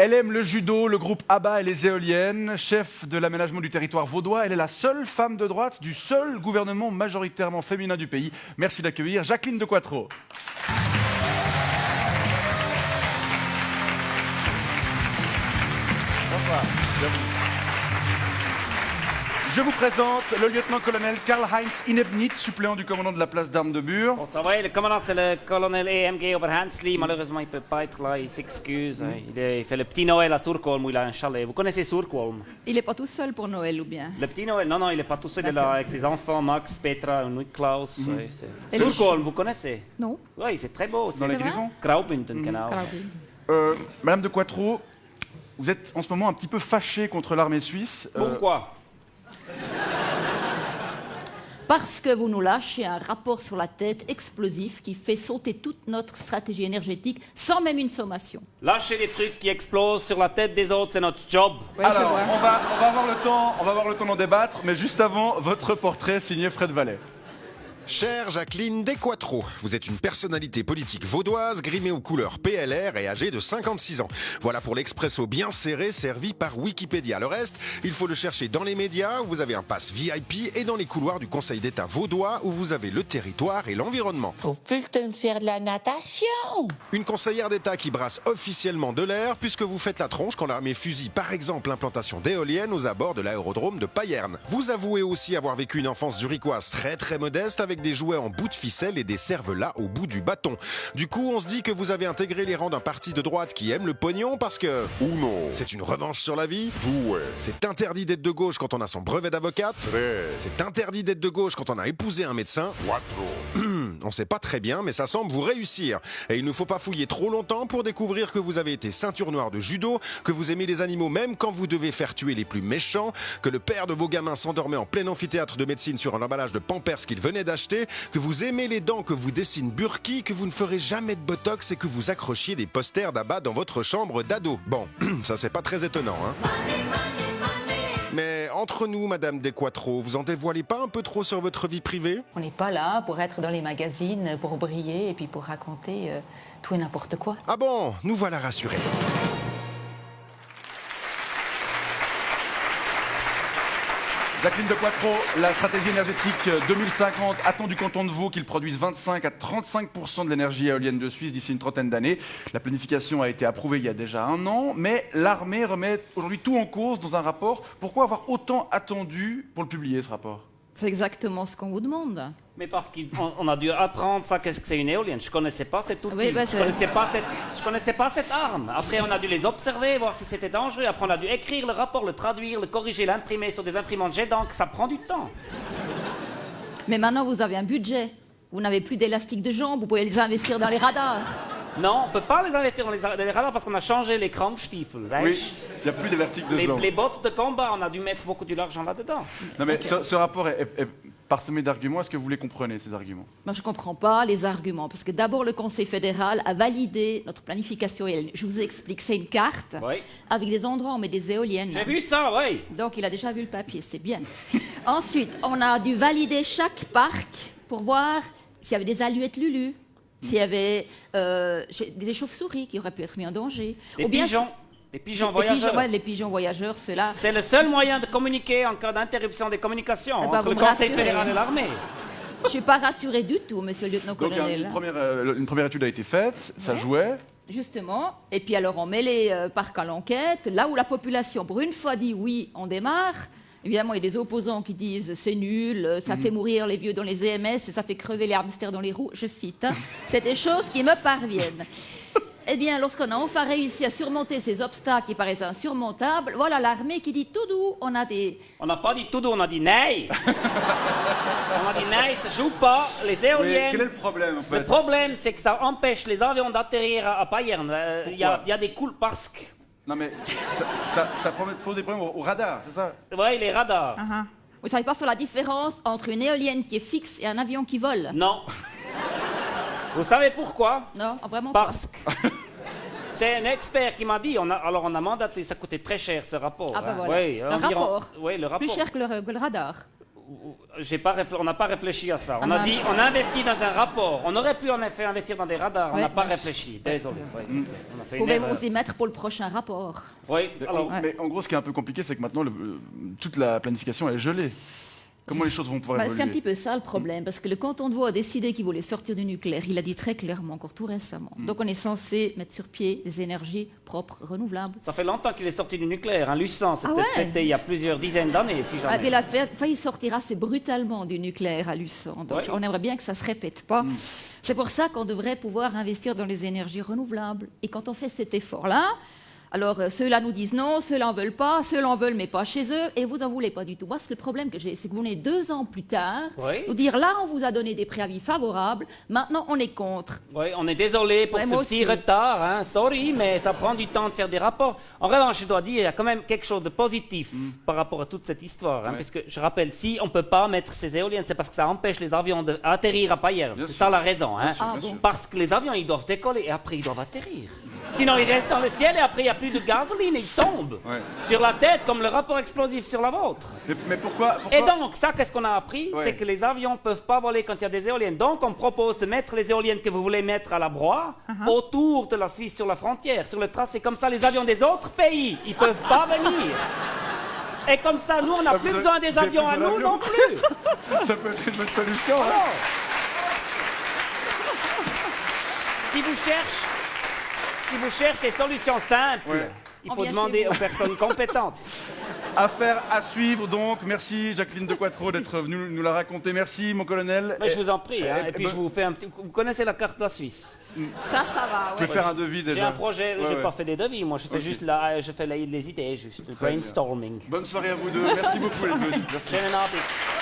Elle aime le judo, le groupe ABBA et les éoliennes. Chef de l'aménagement du territoire vaudois, elle est la seule femme de droite du seul gouvernement majoritairement féminin du pays. Merci d'accueillir Jacqueline de Quattro. Bonsoir. Bienvenue. Je vous présente le lieutenant-colonel Karl-Heinz Inebnit, suppléant du commandant de la place d'armes de Bure. Bonsoir, oui, le commandant c'est le colonel EMG Oberhansli. Malheureusement, il ne peut pas être là, il s'excuse. Il fait le petit Noël à Surkolm où il a un chalet. Vous connaissez Surkolm? Il n'est pas tout seul pour Noël ou bien? Le petit Noël, non, il n'est pas tout seul, il est là avec ses enfants, Max, Petra, Niklaus. Et Surkolm, vous connaissez? Non. Oui, c'est très beau. Dans les Griffons. Graubünden, genau. Madame de Quattro, vous êtes en ce moment un petit peu fâchée contre l'armée suisse. Pourquoi? Parce que vous nous lâchez un rapport sur la tête explosif qui fait sauter toute notre stratégie énergétique sans même une sommation. Lâcher des trucs qui explosent sur la tête des autres, c'est notre job. Ouais, Alors, on va avoir le temps d'en débattre, mais juste avant, votre portrait signé Fred Vallet. Chère Jacqueline de Quattro, vous êtes une personnalité politique vaudoise, grimée aux couleurs PLR et âgée de 56 ans. Voilà pour l'expresso bien serré servi par Wikipédia. Le reste, il faut le chercher dans les médias où vous avez un pass VIP et dans les couloirs du Conseil d'État vaudois où vous avez le territoire et l'environnement. Faut plus le temps de faire de la natation. Une conseillère d'État qui brasse officiellement de l'air puisque vous faites la tronche quand l'armée fusille par exemple l'implantation d'éoliennes aux abords de l'aérodrome de Payerne. Vous avouez aussi avoir vécu une enfance zurichoise très modeste avec des jouets en bout de ficelle et des cervelas au bout du bâton. Du coup, on se dit que vous avez intégré les rangs d'un parti de droite qui aime le pognon parce que... Ou non. C'est une revanche sur la vie. Ouais. C'est interdit d'être de gauche quand on a son brevet d'avocate. Très. C'est interdit d'être de gauche quand on a épousé un médecin. Quattro. On sait pas très bien, mais ça semble vous réussir. Et il ne faut pas fouiller trop longtemps pour découvrir que vous avez été ceinture noire de judo, que vous aimez les animaux même quand vous devez faire tuer les plus méchants, que le père de vos gamins s'endormait en plein amphithéâtre de médecine sur un emballage de Pampers qu'il venait d'acheter, que vous aimez les dents que vous dessine Burki, que vous ne ferez jamais de botox et que vous accrochiez des posters d'ABBA dans votre chambre d'ado. Bon, ça c'est pas très étonnant, hein. Mais entre nous, Madame de Quattro, vous en dévoilez pas un peu trop sur votre vie privée? On n'est pas là pour être dans les magazines, pour briller et puis pour raconter tout et n'importe quoi. Ah bon, nous voilà rassurés. Jacqueline de Quattro, la stratégie énergétique 2050 attend du canton de Vaud qu'il produise 25 à 35% de l'énergie éolienne de Suisse d'ici une trentaine d'années. La planification a été approuvée il y a déjà un an, mais l'armée remet aujourd'hui tout en cause dans un rapport. Pourquoi avoir autant attendu pour le publier, ce rapport? C'est exactement ce qu'on vous demande. Mais parce qu'on a dû apprendre ça, qu'est-ce que c'est une éolienne. Je connaissais pas cet outil, Oui, bah, je connaissais pas cette arme. Après, on a dû les observer, voir si c'était dangereux. Après, on a dû écrire le rapport, le traduire, le corriger, l'imprimer sur des imprimantes jet d'encre. Ça prend du temps. Mais maintenant, vous avez un budget. Vous n'avez plus d'élastique de jambes, vous pouvez les investir dans les radars. Non, on peut pas les investir dans les radars parce qu'on a changé les Krampfstiefel. Oui, il n'y a plus d'élastique de jambe. Les bottes de combat, on a dû mettre beaucoup d'argent là-dedans. Non mais ce rapport est parsemé d'arguments. Est-ce que vous les comprenez, ces arguments? Moi, je ne comprends pas les arguments, parce que d'abord, le Conseil fédéral a validé notre planification éolienne. Je vous explique, c'est une carte Oui. avec des endroits où on met des éoliennes. J'ai vu ça, oui. Donc, il a déjà vu le papier, c'est bien. Ensuite, on a dû valider chaque parc pour voir s'il y avait des alouettes Lulu, s'il y avait des chauves-souris qui auraient pu être mis en danger. Les Ou bien pigeons. Les pigeons voyageurs. Les pigeons voyageurs, ceux-là. C'est le seul moyen de communiquer en cas d'interruption des communications Eh ben, entre vous le me Conseil rassurez, fédéral hein. et l'armée. Je ne suis pas rassurée du tout, monsieur le Donc lieutenant-colonel. une première étude a été faite, ça Ouais. jouait. Justement. Et puis alors, on met les parcs à l'enquête. Là où la population, pour une fois, dit oui, on démarre. Évidemment, il y a des opposants qui disent c'est nul, ça fait mourir les vieux dans les EMS et ça fait crever les hamsters dans les roues. Je cite. Hein. C'est des choses qui me parviennent. Eh bien, lorsqu'on a enfin réussi à surmonter ces obstacles qui paraissent insurmontables, voilà l'armée qui dit tout doux, on a des... On n'a pas dit tout doux, on a dit nei. On a dit nei, ça joue pas. Les Mais éoliennes. quel est le problème en fait? Le problème, c'est que ça empêche les avions d'atterrir à Payerne. Il y Pourquoi a des coups parce que. Non mais ça pose des problèmes au radar, c'est ça? Oui, les radars. Vous ne savez pas faire la différence entre une éolienne qui est fixe et un avion qui vole? Non. Vous savez pourquoi? Non, vraiment pas. Parce que. C'est un expert qui m'a dit, on a mandaté, ça coûtait très cher ce rapport. Ah bah hein. voilà. Oui, Le rapport. Oui, le rapport. Plus cher que le radar. on n'a pas réfléchi à ça. On Ah, a dit, on a investi dans un rapport. On aurait pu en effet investir dans des radars. On Ouais, n'a pas moi, réfléchi. Désolé. Ouais, c'est vrai. On a fait une Pouvez-vous erreur. vous y mettre pour le prochain rapport? Oui, Mais, alors, mais en gros, ce qui est un peu compliqué, c'est que maintenant, toute la planification est gelée. Comment les choses vont pouvoir Bah, évoluer? c'est un petit peu ça le problème, parce que le canton de Vaud a décidé qu'il voulait sortir du nucléaire. Il a dit très clairement, encore tout récemment. Donc on est censé mettre sur pied des énergies propres, renouvelables. ça fait longtemps qu'il est sorti du nucléaire. Luçon, c'était Ah ouais pété il y a plusieurs dizaines d'années, si Ah, jamais. mais il a failli sortir assez brutalement du nucléaire à Luçon. Donc Ouais. on aimerait bien que ça ne se répète pas. C'est pour ça qu'on devrait pouvoir investir dans les énergies renouvelables. Et quand on fait cet effort-là, alors ceux-là nous disent non, ceux-là en veulent pas, ceux-là en veulent mais pas chez eux, et vous n'en voulez pas du tout. Moi, le problème que j'ai, c'est que vous venez 2 ans plus tard, Oui. nous dire là, on vous a donné des préavis favorables, maintenant on est contre. Oui, on est désolé pour Ouais, ce moi petit aussi. retard, hein. Sorry, mais ça prend du temps de faire des rapports. En revanche, je dois dire, il y a quand même quelque chose de positif par rapport à toute cette histoire, hein, Ouais. puisque je rappelle, si on ne peut pas mettre ces éoliennes, c'est parce que ça empêche les avions d'atterrir à Payerne. Bien C'est sûr. ça la raison. Hein. sûr, bien sûr. Parce que les avions, ils doivent décoller et après, ils doivent atterrir. Sinon, ils restent dans le ciel et après, il n'y a plus de gasoline et ils tombent Ouais. sur la tête, comme le rapport explosif sur la vôtre. Mais pourquoi Et donc, ça, qu'est-ce qu'on a appris? Ouais. C'est que les avions ne peuvent pas voler quand il y a des éoliennes. Donc, on propose de mettre les éoliennes que vous voulez mettre à la Broye autour de la Suisse, sur la frontière, sur le tracé. Comme ça, les avions des autres pays, ils ne peuvent pas venir. Et comme ça, nous, on n'a Ah, plus vous besoin avez- des vous avez avions plus à besoin nous d'avions. non plus. Ça peut être une bonne solution. hein. Alors, si vous cherchez des solutions simples, Ouais. il On faut vient demander chez vous. aux personnes compétentes. Affaire à suivre donc. Merci Jacqueline de Quattro d'être venue nous la raconter. Merci mon colonel. Mais je vous en prie. Hein. Eh, Et puis, ben- je vous fais un petit... Vous connaissez la carte de la Suisse? Ça va, Je vais ouais. faire un devis déjà. J'ai un projet, Ouais, je n'ai ouais. pas fait des devis, moi je fais juste les idées, juste le Très bien. brainstorming. Bonne soirée à vous deux. Merci beaucoup d'être venus. Merci. Schönen Abend.